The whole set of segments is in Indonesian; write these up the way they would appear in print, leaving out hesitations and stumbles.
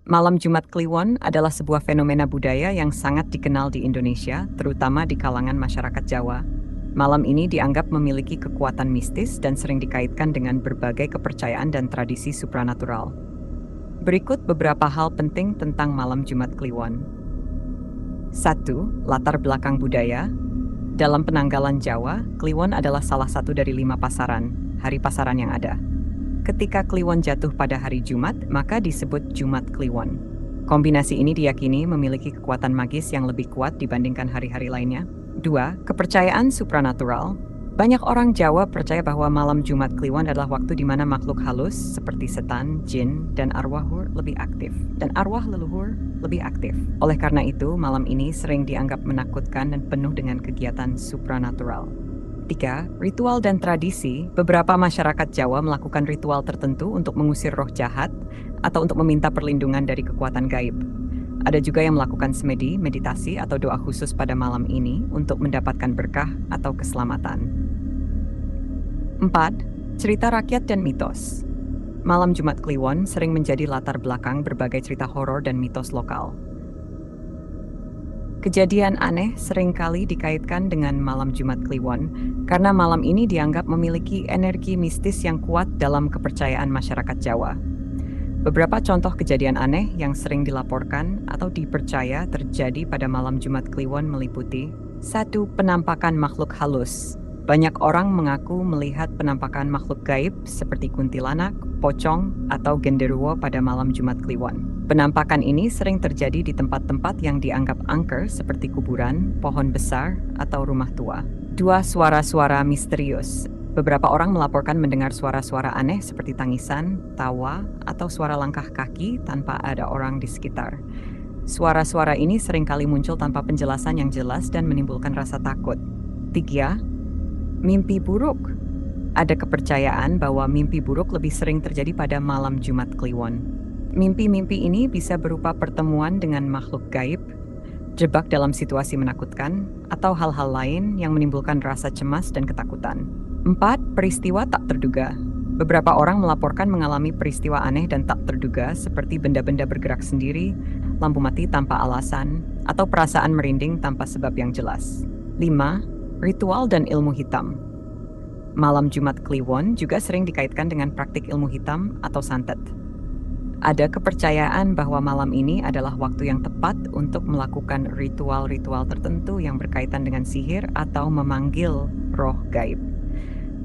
Malam Jumat Kliwon adalah sebuah fenomena budaya yang sangat dikenal di Indonesia, terutama di kalangan masyarakat Jawa. Malam ini dianggap memiliki kekuatan mistis dan sering dikaitkan dengan berbagai kepercayaan dan tradisi supranatural. Berikut beberapa hal penting tentang Malam Jumat Kliwon. 1. Latar belakang budaya. Dalam penanggalan Jawa, Kliwon adalah salah satu dari 5 pasaran, hari pasaran yang ada. Ketika Kliwon jatuh pada hari Jumat, maka disebut Jumat Kliwon. Kombinasi ini diyakini memiliki kekuatan magis yang lebih kuat dibandingkan hari-hari lainnya. 2. Kepercayaan supranatural. Banyak orang Jawa percaya bahwa malam Jumat Kliwon adalah waktu di mana makhluk halus seperti setan, jin, dan arwah leluhur lebih aktif. Oleh karena itu, malam ini sering dianggap menakutkan dan penuh dengan kegiatan supranatural. 3. Ritual dan tradisi. Beberapa masyarakat Jawa melakukan ritual tertentu untuk mengusir roh jahat atau untuk meminta perlindungan dari kekuatan gaib. Ada juga yang melakukan semedi, meditasi, atau doa khusus pada malam ini untuk mendapatkan berkah atau keselamatan. 4. Cerita rakyat dan mitos. Malam Jumat Kliwon sering menjadi latar belakang berbagai cerita horor dan mitos lokal. Kejadian aneh seringkali dikaitkan dengan malam Jumat Kliwon karena malam ini dianggap memiliki energi mistis yang kuat dalam kepercayaan masyarakat Jawa. Beberapa contoh kejadian aneh yang sering dilaporkan atau dipercaya terjadi pada malam Jumat Kliwon meliputi 1. Penampakan makhluk halus. Banyak orang mengaku melihat penampakan makhluk gaib seperti kuntilanak, pocong, atau genderuwo pada malam Jumat Kliwon. Penampakan ini sering terjadi di tempat-tempat yang dianggap angker seperti kuburan, pohon besar, atau rumah tua. 2. Suara-suara misterius. Beberapa orang melaporkan mendengar suara-suara aneh seperti tangisan, tawa, atau suara langkah kaki tanpa ada orang di sekitar. Suara-suara ini seringkali muncul tanpa penjelasan yang jelas dan menimbulkan rasa takut. 3. Mimpi buruk. Ada kepercayaan bahwa mimpi buruk lebih sering terjadi pada malam Jumat Kliwon. Mimpi-mimpi ini bisa berupa pertemuan dengan makhluk gaib, jebak dalam situasi menakutkan, atau hal-hal lain yang menimbulkan rasa cemas dan ketakutan. 4. Peristiwa tak terduga. Beberapa orang melaporkan mengalami peristiwa aneh dan tak terduga seperti benda-benda bergerak sendiri, lampu mati tanpa alasan, atau perasaan merinding tanpa sebab yang jelas. 5. Ritual dan ilmu hitam. Malam Jumat Kliwon juga sering dikaitkan dengan praktik ilmu hitam atau santet. Ada kepercayaan bahwa malam ini adalah waktu yang tepat untuk melakukan ritual-ritual tertentu yang berkaitan dengan sihir atau memanggil roh gaib.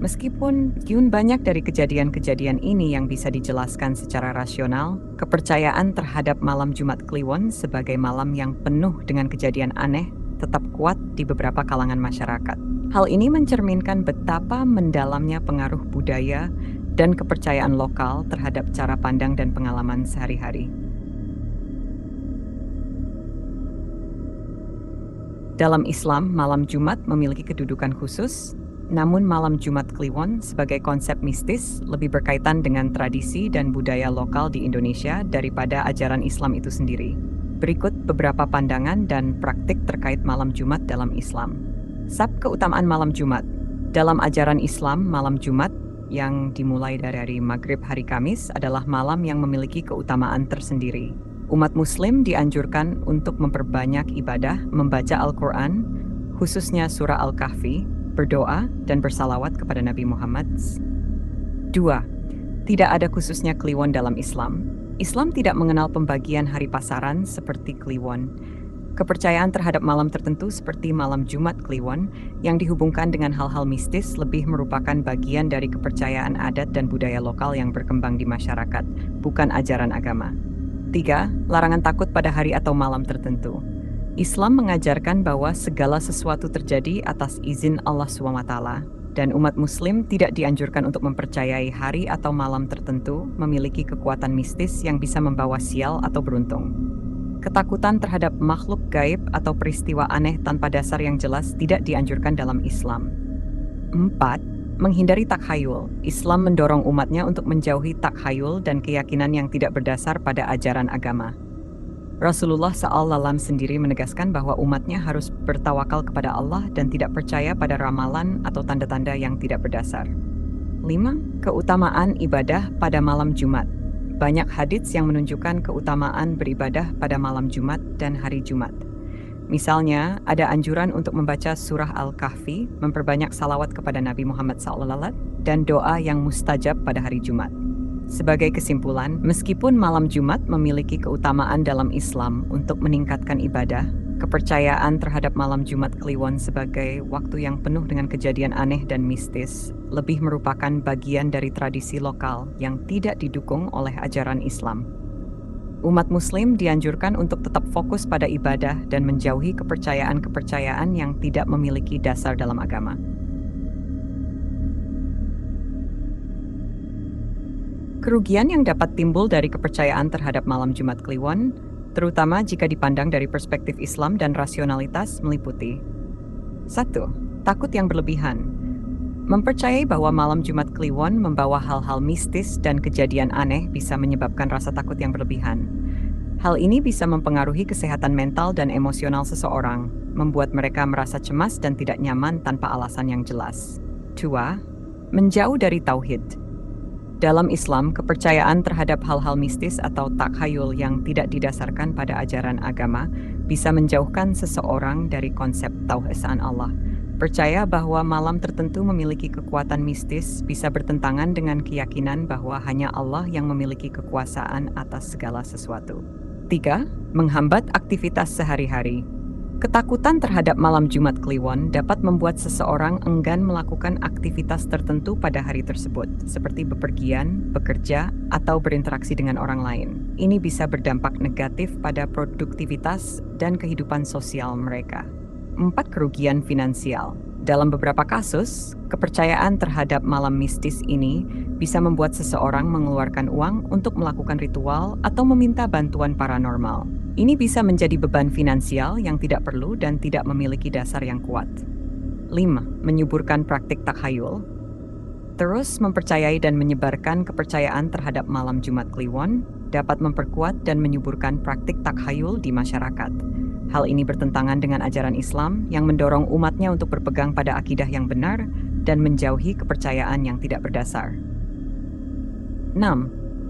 Meskipun banyak dari kejadian-kejadian ini yang bisa dijelaskan secara rasional, kepercayaan terhadap malam Jumat Kliwon sebagai malam yang penuh dengan kejadian aneh tetap kuat di beberapa kalangan masyarakat. Hal ini mencerminkan betapa mendalamnya pengaruh budaya dan kepercayaan lokal terhadap cara pandang dan pengalaman sehari-hari. Dalam Islam, malam Jumat memiliki kedudukan khusus, namun malam Jumat Kliwon sebagai konsep mistis lebih berkaitan dengan tradisi dan budaya lokal di Indonesia daripada ajaran Islam itu sendiri. Berikut beberapa pandangan dan praktik terkait malam Jumat dalam Islam. Keutamaan malam Jumat. Dalam ajaran Islam, malam Jumat yang dimulai dari hari Maghrib hari Kamis adalah malam yang memiliki keutamaan tersendiri. Umat Muslim dianjurkan untuk memperbanyak ibadah, membaca Al-Quran, khususnya surah Al-Kahfi, berdoa, dan bersalawat kepada Nabi Muhammad. 2. Tidak ada khususnya Kliwon dalam Islam. Islam tidak mengenal pembagian hari pasaran seperti Kliwon. Kepercayaan terhadap malam tertentu seperti malam Jumat Kliwon yang dihubungkan dengan hal-hal mistis lebih merupakan bagian dari kepercayaan adat dan budaya lokal yang berkembang di masyarakat, bukan ajaran agama. 3. Larangan takut pada hari atau malam tertentu. Islam mengajarkan bahwa segala sesuatu terjadi atas izin Allah SWT, dan umat Muslim tidak dianjurkan untuk mempercayai hari atau malam tertentu memiliki kekuatan mistis yang bisa membawa sial atau beruntung. Ketakutan terhadap makhluk gaib atau peristiwa aneh tanpa dasar yang jelas tidak dianjurkan dalam Islam. 4. Menghindari takhayul. Islam mendorong umatnya untuk menjauhi takhayul dan keyakinan yang tidak berdasar pada ajaran agama. Rasulullah SAW sendiri menegaskan bahwa umatnya harus bertawakal kepada Allah dan tidak percaya pada ramalan atau tanda-tanda yang tidak berdasar. 5. Keutamaan ibadah pada malam Jumat. banyak hadits yang menunjukkan keutamaan beribadah pada malam Jumat dan hari Jumat. Misalnya, ada anjuran untuk membaca surah Al-Kahfi, memperbanyak salawat kepada Nabi Muhammad SAW, dan doa yang mustajab pada hari Jumat. Sebagai kesimpulan, meskipun malam Jumat memiliki keutamaan dalam Islam untuk meningkatkan ibadah, kepercayaan terhadap malam Jumat Kliwon sebagai waktu yang penuh dengan kejadian aneh dan mistis lebih merupakan bagian dari tradisi lokal yang tidak didukung oleh ajaran Islam. Umat Muslim dianjurkan untuk tetap fokus pada ibadah dan menjauhi kepercayaan-kepercayaan yang tidak memiliki dasar dalam agama. Kerugian yang dapat timbul dari kepercayaan terhadap malam Jumat Kliwon, terutama jika dipandang dari perspektif Islam dan rasionalitas, meliputi 1. Takut yang berlebihan. Mempercayai bahwa malam Jumat Kliwon membawa hal-hal mistis dan kejadian aneh bisa menyebabkan rasa takut yang berlebihan. Hal ini bisa mempengaruhi kesehatan mental dan emosional seseorang, membuat mereka merasa cemas dan tidak nyaman tanpa alasan yang jelas. 2. Menjauh dari tauhid. Dalam Islam, kepercayaan terhadap hal-hal mistis atau takhayul yang tidak didasarkan pada ajaran agama bisa menjauhkan seseorang dari konsep tauhid Allah. Percaya bahwa malam tertentu memiliki kekuatan mistis bisa bertentangan dengan keyakinan bahwa hanya Allah yang memiliki kekuasaan atas segala sesuatu. 3. Menghambat aktivitas sehari-hari. Ketakutan terhadap malam Jumat Kliwon dapat membuat seseorang enggan melakukan aktivitas tertentu pada hari tersebut, seperti bepergian, bekerja, atau berinteraksi dengan orang lain. Ini bisa berdampak negatif pada produktivitas dan kehidupan sosial mereka. 4. Kerugian finansial. Dalam beberapa kasus, kepercayaan terhadap malam mistis ini bisa membuat seseorang mengeluarkan uang untuk melakukan ritual atau meminta bantuan paranormal. Ini bisa menjadi beban finansial yang tidak perlu dan tidak memiliki dasar yang kuat. 5. Menyuburkan praktik takhayul. Terus mempercayai dan menyebarkan kepercayaan terhadap malam Jumat Kliwon dapat memperkuat dan menyuburkan praktik takhayul di masyarakat. Hal ini bertentangan dengan ajaran Islam yang mendorong umatnya untuk berpegang pada akidah yang benar dan menjauhi kepercayaan yang tidak berdasar. 6.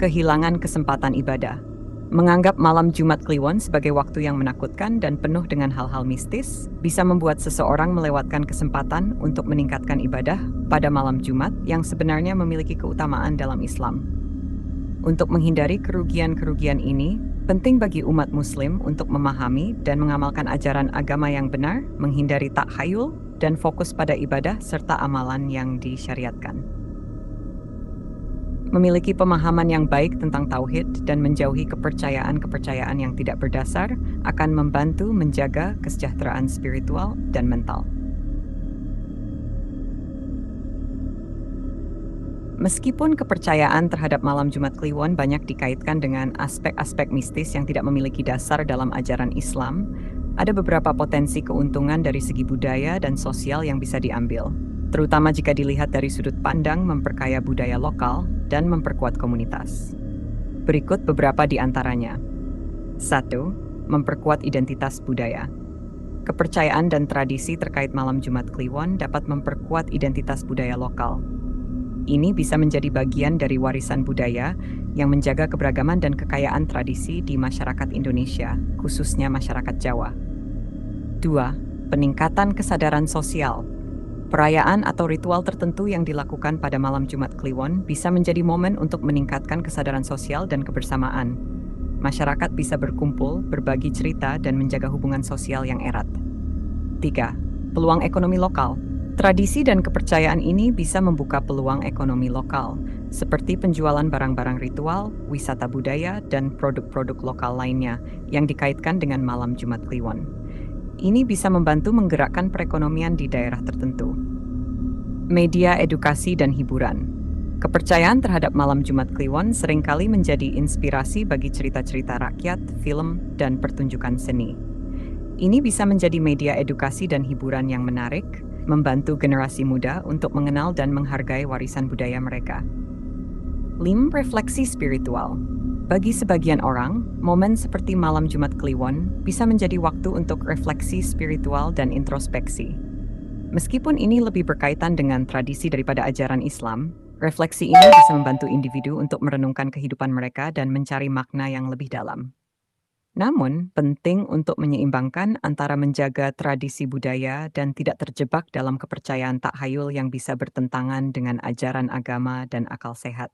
Kehilangan kesempatan ibadah. Menganggap malam Jumat Kliwon sebagai waktu yang menakutkan dan penuh dengan hal-hal mistis bisa membuat seseorang melewatkan kesempatan untuk meningkatkan ibadah pada malam Jumat yang sebenarnya memiliki keutamaan dalam Islam. Untuk menghindari kerugian-kerugian ini, penting bagi umat Muslim untuk memahami dan mengamalkan ajaran agama yang benar, menghindari takhayul, dan fokus pada ibadah serta amalan yang disyariatkan. Memiliki pemahaman yang baik tentang tauhid dan menjauhi kepercayaan-kepercayaan yang tidak berdasar akan membantu menjaga kesejahteraan spiritual dan mental. Meskipun kepercayaan terhadap malam Jumat Kliwon banyak dikaitkan dengan aspek-aspek mistis yang tidak memiliki dasar dalam ajaran Islam, ada beberapa potensi keuntungan dari segi budaya dan sosial yang bisa diambil, terutama jika dilihat dari sudut pandang memperkaya budaya lokal dan memperkuat komunitas. Berikut beberapa di antaranya. 1. Memperkuat identitas budaya. Kepercayaan dan tradisi terkait malam Jumat Kliwon dapat memperkuat identitas budaya lokal. Ini bisa menjadi bagian dari warisan budaya yang menjaga keberagaman dan kekayaan tradisi di masyarakat Indonesia, khususnya masyarakat Jawa. 2. Peningkatan kesadaran sosial. Perayaan atau ritual tertentu yang dilakukan pada malam Jumat Kliwon bisa menjadi momen untuk meningkatkan kesadaran sosial dan kebersamaan. Masyarakat bisa berkumpul, berbagi cerita, dan menjaga hubungan sosial yang erat. 3. Peluang ekonomi lokal. Tradisi dan kepercayaan ini bisa membuka peluang ekonomi lokal, seperti penjualan barang-barang ritual, wisata budaya, dan produk-produk lokal lainnya yang dikaitkan dengan malam Jumat Kliwon. Ini bisa membantu menggerakkan perekonomian di daerah tertentu. Media edukasi dan hiburan. Kepercayaan terhadap malam Jumat Kliwon seringkali menjadi inspirasi bagi cerita-cerita rakyat, film, dan pertunjukan seni. Ini bisa menjadi media edukasi dan hiburan yang menarik, membantu generasi muda untuk mengenal dan menghargai warisan budaya mereka. 5. Refleksi spiritual. Bagi sebagian orang, momen seperti malam Jumat Kliwon bisa menjadi waktu untuk refleksi spiritual dan introspeksi. Meskipun ini lebih berkaitan dengan tradisi daripada ajaran Islam, Refleksi ini bisa membantu individu untuk merenungkan kehidupan mereka dan mencari makna yang lebih dalam. Namun, penting untuk menyeimbangkan antara menjaga tradisi budaya dan tidak terjebak dalam kepercayaan takhayul yang bisa bertentangan dengan ajaran agama dan akal sehat.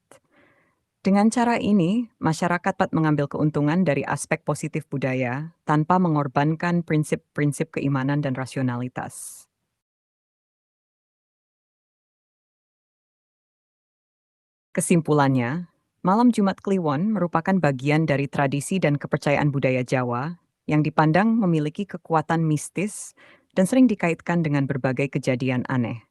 Dengan cara ini, masyarakat dapat mengambil keuntungan dari aspek positif budaya tanpa mengorbankan prinsip-prinsip keimanan dan rasionalitas. Kesimpulannya, Malam Jumat Kliwon merupakan bagian dari tradisi dan kepercayaan budaya Jawa yang dipandang memiliki kekuatan mistis dan sering dikaitkan dengan berbagai kejadian aneh.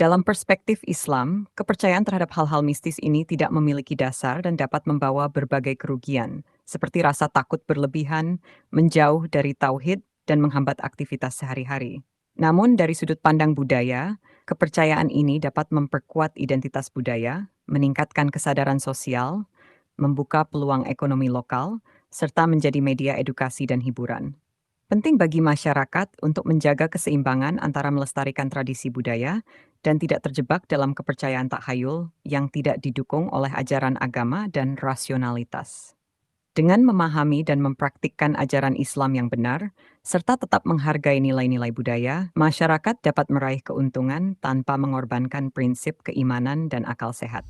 Dalam perspektif Islam, kepercayaan terhadap hal-hal mistis ini tidak memiliki dasar dan dapat membawa berbagai kerugian, seperti rasa takut berlebihan, menjauh dari tauhid, dan menghambat aktivitas sehari-hari. Namun, dari sudut pandang budaya, kepercayaan ini dapat memperkuat identitas budaya, meningkatkan kesadaran sosial, membuka peluang ekonomi lokal, serta menjadi media edukasi dan hiburan. Penting bagi masyarakat untuk menjaga keseimbangan antara melestarikan tradisi budaya dan tidak terjebak dalam kepercayaan takhayul yang tidak didukung oleh ajaran agama dan rasionalitas. Dengan memahami dan mempraktikkan ajaran Islam yang benar, serta tetap menghargai nilai-nilai budaya, masyarakat dapat meraih keuntungan tanpa mengorbankan prinsip keimanan dan akal sehat.